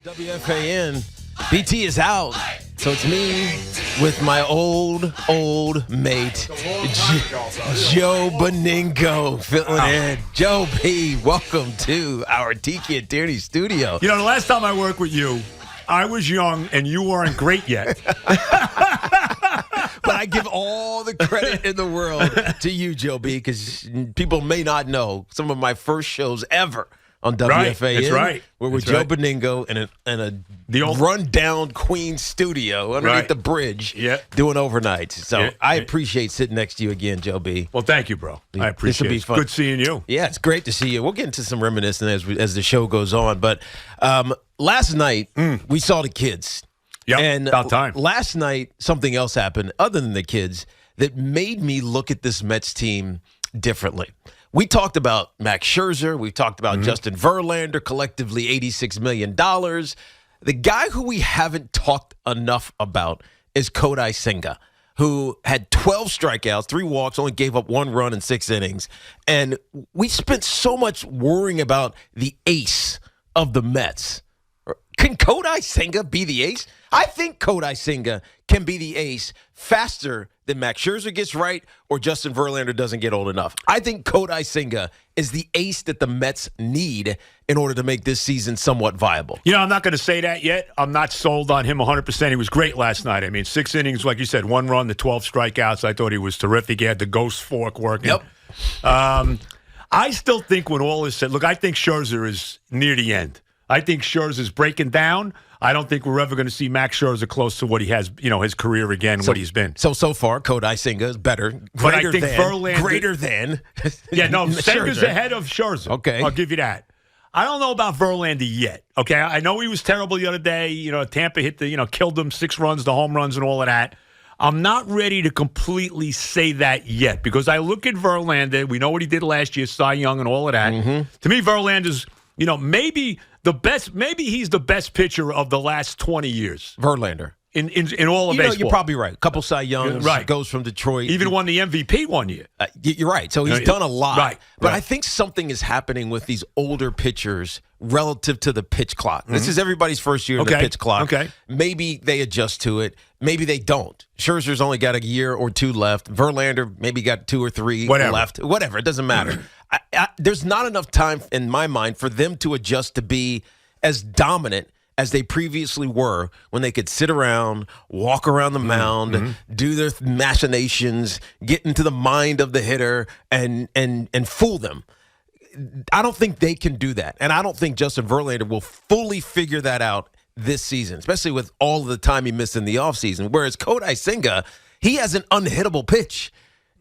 WFAN, BT is out, so it's me with my old mate, Joe Beningo, filling in. Joe B, welcome to our Tiki and Tierney studio. You know, the last time I worked with you, I was young and you weren't great yet. But I give all the credit in the world to you, Joe B, because people may not know some of my first shows ever on WFAN. Right, that's right. Where we're Joe Beningo in a run-down Queens studio underneath the bridge doing overnights. So I appreciate sitting next to you again, Joe B. Well, thank you, bro. I appreciate it. This will be fun. Good seeing you. Yeah, it's great to see you. We'll get into some reminiscing as the show goes on. But last night, we saw the kids. Yep, and about time. Last night, something else happened other than the kids that made me look at this Mets team differently. We talked about Max Scherzer. We talked about Justin Verlander, collectively $86 million. The guy who we haven't talked enough about is Kodai Senga, who had 12 strikeouts, 3 walks, only gave up 1 run in 6 innings. And we spent so much worrying about the ace of the Mets. Can Kodai Senga be the ace? I think Kodai Senga can be the ace faster than Max Scherzer gets right or Justin Verlander doesn't get old enough. I think Kodai Senga is the ace that the Mets need in order to make this season somewhat viable. You know, I'm not going to say that yet. I'm not sold on him 100%. He was great last night. I mean, 6 innings, like you said, 1 run, the 12 strikeouts. I thought he was terrific. He had the ghost fork working. Yep. I still think when all is said, look, I think Scherzer is near the end. I think Scherzer's breaking down. I don't think we're ever going to see Max Scherzer close to what he has, you know, his career again, what he's been. So far, Kodai Senga is better. But I think Verlander. Greater than. Yeah, no, Senga's ahead of Scherzer. Okay. I'll give you that. I don't know about Verlander yet. Okay. I know he was terrible the other day. You know, Tampa killed him, 6 runs, the home runs, and all of that. I'm not ready to completely say that yet because I look at Verlander. We know what he did last year, Cy Young, and all of that. To me, Verlander's, you know, maybe he's the best pitcher of the last 20 years. Verlander. In all of baseball. You're probably right. A couple Cy Youngs, goes from Detroit. Even won the MVP one year. You're right. So he's done a lot. Right. But I think something is happening with these older pitchers relative to the pitch clock. This is everybody's first year of the pitch clock. Okay. Maybe they adjust to it. Maybe they don't. Scherzer's only got a year or 2 left. Verlander maybe got 2 or 3 left. Whatever. It doesn't matter. There's not enough time in my mind for them to adjust to be as dominant as they previously were when they could sit around, walk around the mound, do their machinations, get into the mind of the hitter, and fool them. I don't think they can do that. And I don't think Justin Verlander will fully figure that out this season, especially with all of the time he missed in the offseason. Whereas Kodai Senga, he has an unhittable pitch.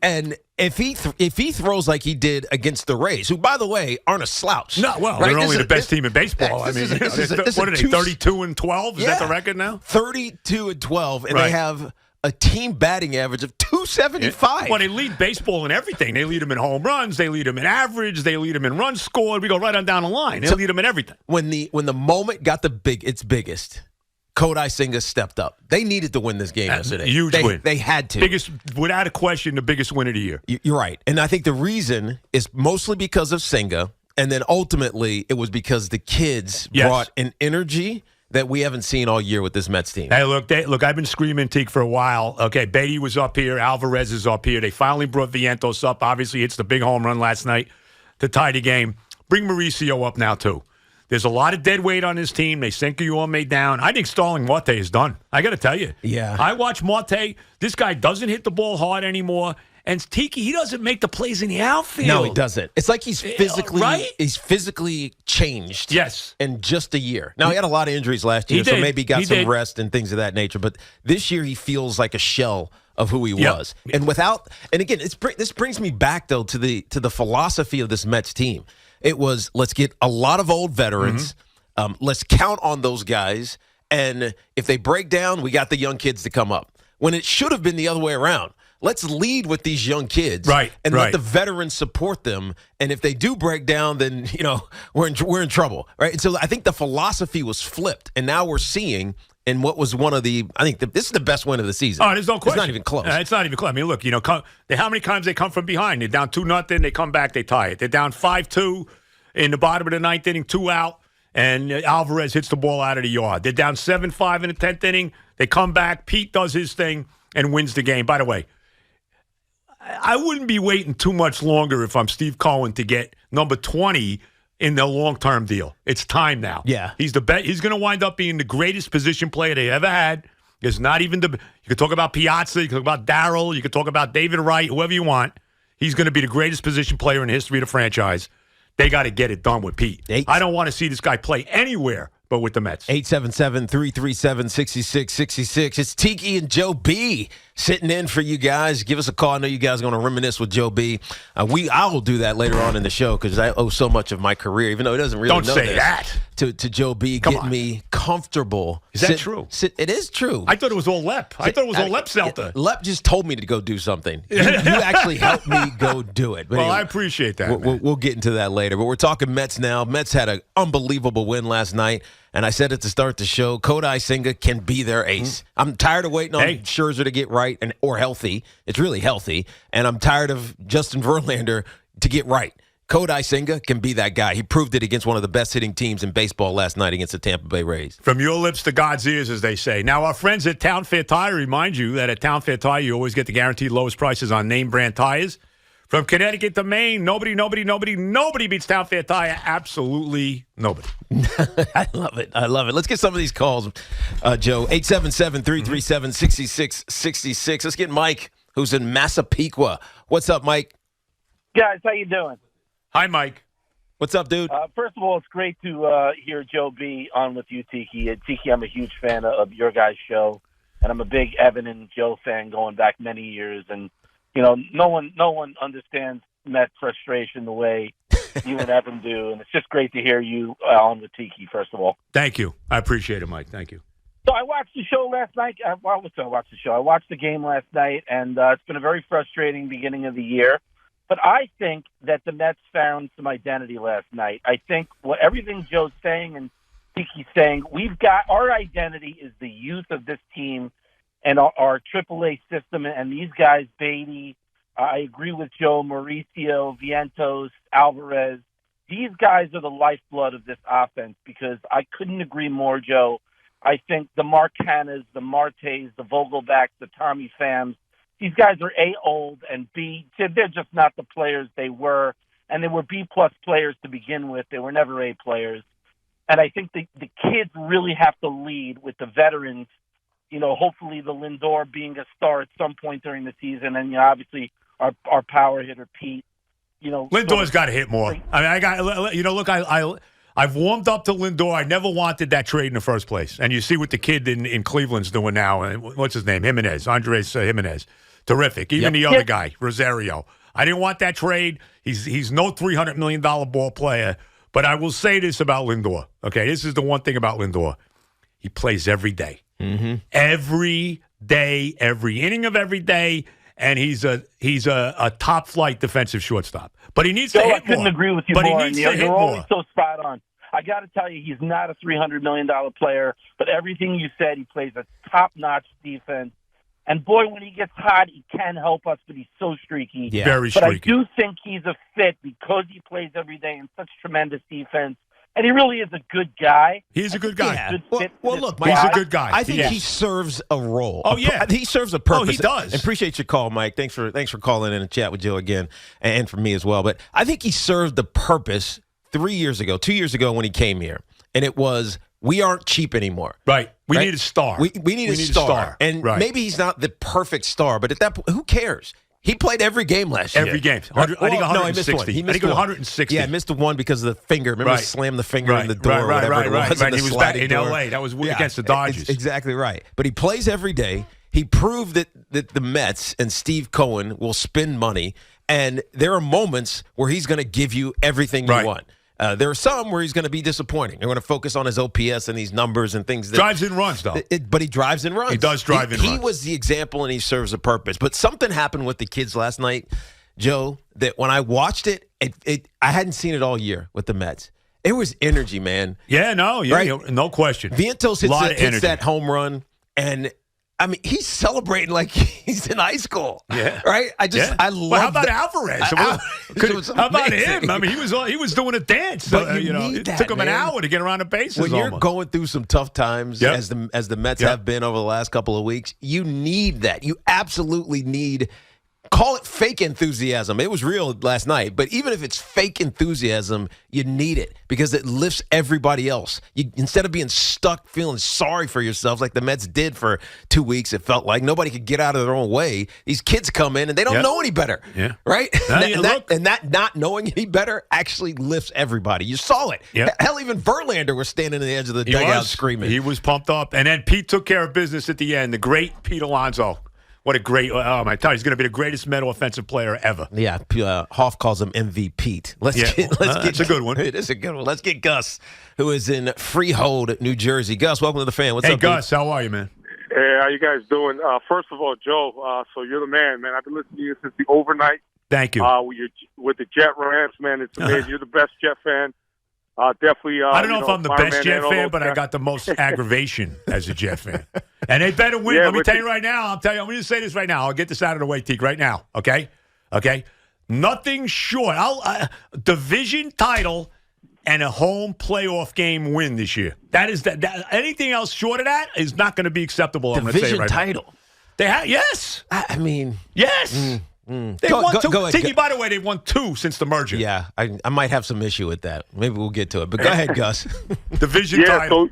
And if he throws like he did against the Rays, who, by the way, aren't a slouch. No, well, they're only the best team in baseball. I mean, what are they, 32-12? Is that the record now? 32-12, and they have a team batting average of 275. Well, they lead baseball in everything. They lead them in home runs. They lead them in average. They lead them in runs scored. We go right on down the line. They lead them in everything. When the moment got its biggest, Kodai Senga stepped up. They needed to win this game yesterday. Huge win. They had to. Biggest, without a question, the biggest win of the year. You're right. And I think the reason is mostly because of Senga, and then ultimately it was because the kids brought an energy that we haven't seen all year with this Mets team. Hey, look, I've been screaming Teak for a while. Okay, Beatty was up here. Alvarez is up here. They finally brought Vientos up. Obviously, it's the big home run last night to tie the game. Bring Mauricio up now, too. There's a lot of dead weight on his team. They sink you on May down. I think Starling Marte is done. I got to tell you. Yeah. I watch Marte. This guy doesn't hit the ball hard anymore. And Tiki, he doesn't make the plays in the outfield. No, he doesn't. It's like he's physically changed. Yes. In just a year. Now, he had a lot of injuries last year, so maybe he got some rest and things of that nature. But this year, he feels like a shell of who he was. And again, this brings me back, though, to the philosophy of this Mets team. It was, let's get a lot of old veterans. Let's count on those guys. And if they break down, we got the young kids to come up. When it should have been the other way around. Let's lead with these young kids, and let the veterans support them. And if they do break down, then we're in trouble, right? And so I think the philosophy was flipped, and now we're seeing in what was one of the, I think this is the best win of the season. Oh, there's no question. It's not even close. It's not even close. I mean, look, how many times they come from behind? They're down 2-0, they come back, they tie it. They're down 5-2 in the bottom of the ninth inning, 2 out. and Alvarez hits the ball out of the yard. They're down 7-5 in the 10th inning. They come back. Pete does his thing and wins the game. By the way, I wouldn't be waiting too much longer if I'm Steve Cohen to get number 20 in the long-term deal. It's time now. Yeah. He's going to wind up being the greatest position player they ever had. There's not even you could talk about Piazza, you could talk about Darryl, you could talk about David Wright, whoever you want. He's going to be the greatest position player in the history of the franchise. They got to get it done with Pete. I don't want to see this guy play anywhere but with the Mets. 877-337-6666. It's Tiki and Joe B sitting in for you guys. Give us a call. I know you guys are going to reminisce with Joe B. I will do that later on in the show because I owe so much of my career, even though he doesn't really know say this, that. To Joe B. Getting me comfortable. Is that true? It is true. I thought it was all Lep. I thought it was all Lep Zelda. Lep just told me to go do something. You actually helped me go do it. But well, anyway, I appreciate that. We'll get into that later. But we're talking Mets now. Mets had an unbelievable win last night. And I said it to start the show, Kodai Senga can be their ace. I'm tired of waiting on Scherzer to get right or healthy. It's really healthy. And I'm tired of Justin Verlander to get right. Kodai Senga can be that guy. He proved it against one of the best hitting teams in baseball last night against the Tampa Bay Rays. From your lips to God's ears, as they say. Now, our friends at Town Fair Tire remind you that at Town Fair Tire, you always get the guaranteed lowest prices on name brand tires. From Connecticut to Maine, nobody beats Town Fair Tire. Absolutely nobody. I love it. Let's get some of these calls, Joe. 877-337-6666. Let's get Mike, who's in Massapequa. What's up, Mike? Guys, how you doing? Hi, Mike. What's up, dude? First of all, it's great to hear Joe B on with you, Tiki. Tiki, I'm a huge fan of your guys' show, and I'm a big Evan and Joe fan going back many years. And you know, no one understands Met frustration the way you and Evan do, and it's just great to hear you on with Tiki. First of all, thank you. I appreciate it, Mike. Thank you. So I watched the show last night. I watched the game last night, and it's been a very frustrating beginning of the year. But I think that the Mets found some identity last night. I think everything Joe's saying and Tiki's saying, we've got our identity is the youth of this team and our AAA system. And these guys, Beatty, I agree with Joe, Mauricio, Vientos, Alvarez. These guys are the lifeblood of this offense because I couldn't agree more, Joe. I think the Marcanas, the Martes, the Vogelbacks, the Tommy Phams, these guys are A, old, and B, they're just not the players they were. And they were B-plus players to begin with. They were never A players. And I think the kids really have to lead with the veterans, you know, hopefully the Lindor being a star at some point during the season. And, you know, obviously our power hitter, Pete, you know. Lindor's got to hit more. I mean, look, I've warmed up to Lindor. I never wanted that trade in the first place. And you see what the kid in Cleveland's doing now. What's his name? Andres Jimenez. Terrific. Even the other guy, Rosario. I didn't want that trade. He's no $300 million ball player. But I will say this about Lindor. Okay, this is the one thing about Lindor. He plays every day. Mm-hmm. Every day, every inning of every day. And he's a top flight defensive shortstop. But he needs to hit more. I couldn't agree with you but more. He needs to hit you're more. always so spot on. I got to tell you, he's not a $300 million player, but everything you said, he plays a top-notch defense. And, boy, when he gets hot, he can help us, but he's so streaky. Yeah. Very streaky. But I do think he's a fit because he plays every day in such tremendous defense. And he really is a good guy. He's a good guy. Yeah. Well, look, Mike, he's a good guy. I think he serves a role. Oh, yeah. He serves a purpose. Oh, he does. I appreciate your call, Mike. Thanks for calling in and chat with Joe again, and for me as well. But I think he served the purpose 2 years ago when he came here, and it was we aren't cheap anymore. Right. We need a star. We need a star. And maybe he's not the perfect star, but at that point, who cares? He played every game last year. Every game. I think 160. No, he missed one. He missed 160. Yeah, missed the one because of the finger. Remember, he slammed the finger in the door or whatever it was. Right. He was back in L.A. That was against the Dodgers. Exactly right. But he plays every day. He proved that the Mets and Steve Cohen will spend money, and there are moments where he's going to give you everything you want. There are some where he's going to be disappointing. They're going to focus on his OPS and these numbers and things. Drives in runs, though. But he drives in runs. He does drive in runs. He was the example, and he serves a purpose. But something happened with the kids last night, Joe, that when I watched it, I hadn't seen it all year with the Mets. It was energy, man. Yeah, no question. Vientos hits that home run, and I mean, he's celebrating like he's in high school. Yeah. Right? I love Well, how about that. Alvarez? How about him? I mean, he was doing a dance. But It took him an hour to get around the bases. When you're going through some tough times, as the Mets have been over the last couple of weeks, you need that. You absolutely need. Call it fake enthusiasm. It was real last night, but even if it's fake enthusiasm, you need it because it lifts everybody else. Instead of being stuck feeling sorry for yourself like the Mets did for 2 weeks, it felt like nobody could get out of their own way. These kids come in and they don't know any better, right? And that not knowing any better actually lifts everybody. You saw it. Hell, even Verlander was standing at the edge of the dugout screaming. He was pumped up. And then Pete took care of business at the end. The great Pete Alonso. What a great! Oh my God, he's going to be the greatest Met offensive player ever. Yeah, Hoff calls him MVP. Let's get. It's a good one. It is a good one. Let's get Gus, who is in Freehold, New Jersey. Gus, welcome to the fan. What's up, Gus? How are you, man? Hey, how you guys doing? First of all, Joe, so you're the man, man. I've been listening to you since the overnight. Thank you. With the Jet Rams, man, it's amazing. You're the best Jet fan. Definitely. I don't know if I'm the best Jet fan, but I got the most aggravation as a Jet fan. And they better win. Let me tell you right now. I'm going to say this right now. I'll get this out of the way, Teak, right now. Okay? Nothing short. Division title and a home playoff game win this year. That is that. Anything else short of that is not going to be acceptable. Division title. They have yes. I mean yes. They won two. Go ahead. Tiki, by the way, they've won 2 since the merger. Yeah, I might have some issue with that. Maybe we'll get to it. But go ahead, Gus. Division title.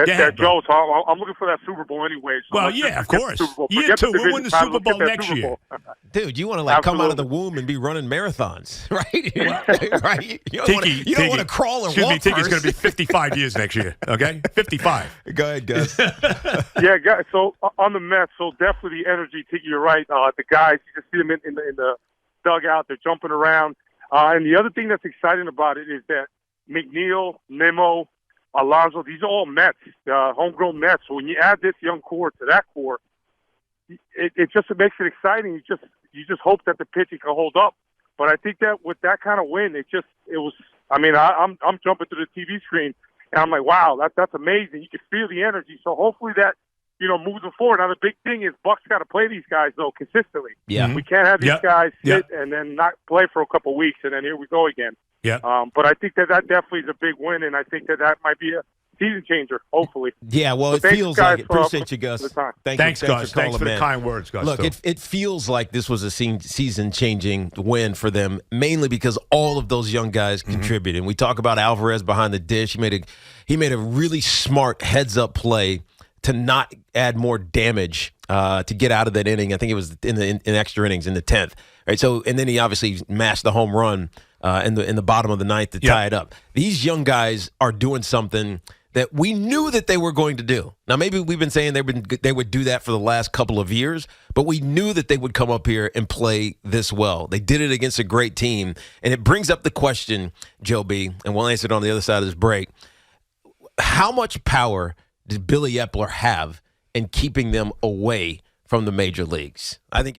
Joe, so I'm looking for that Super Bowl anyway. So of course. Year 2, we'll win the Super Bowl next year. Dude, you want to come out of the womb and be running marathons, right? Right? You don't want to crawl or walk. Excuse me, Tiki's going to be 55 years next year. Okay, 55. Go ahead, Gus. Yeah, guys. So on the Mets, so definitely the energy. Tiki, you're right. The guys, you just see them in the dugout. They're jumping around. And the other thing that's exciting about it is that McNeil, Nimmo, Alonso, these are all Mets, homegrown Mets. So when you add this young core to that core, it just makes it exciting. You just hope that the pitching can hold up. But I think that with that kind of win, it was. I mean, I'm jumping to the TV screen and I'm like, wow, that's amazing. You can feel the energy. So hopefully that moves them forward. Now the big thing is Buck's got to play these guys though consistently. Yeah, we can't have these guys sit and then not play for a couple of weeks and then here we go again. Yeah. But I think that definitely is a big win, and I think that might be a season changer, hopefully. Yeah, well, it feels like it. Appreciate you, Gus. Thanks, Gus. Thanks for the kind words, Gus. Look, it feels like this was a season-changing win for them, mainly because all of those young guys contributed. And we talk about Alvarez behind the dish. He made a really smart heads-up play to not add more damage to get out of that inning. I think it was in extra innings in the 10th. Right. So, and then he obviously mashed the home run in the bottom of the ninth to tie it up. These young guys are doing something that we knew that they were going to do. Now, maybe we've been saying they would do that for the last couple of years, but we knew that they would come up here and play this well. They did it against a great team, and it brings up the question, Joe B., and we'll answer it on the other side of this break. How much power did Billy Epler have in keeping them away from the major leagues? I think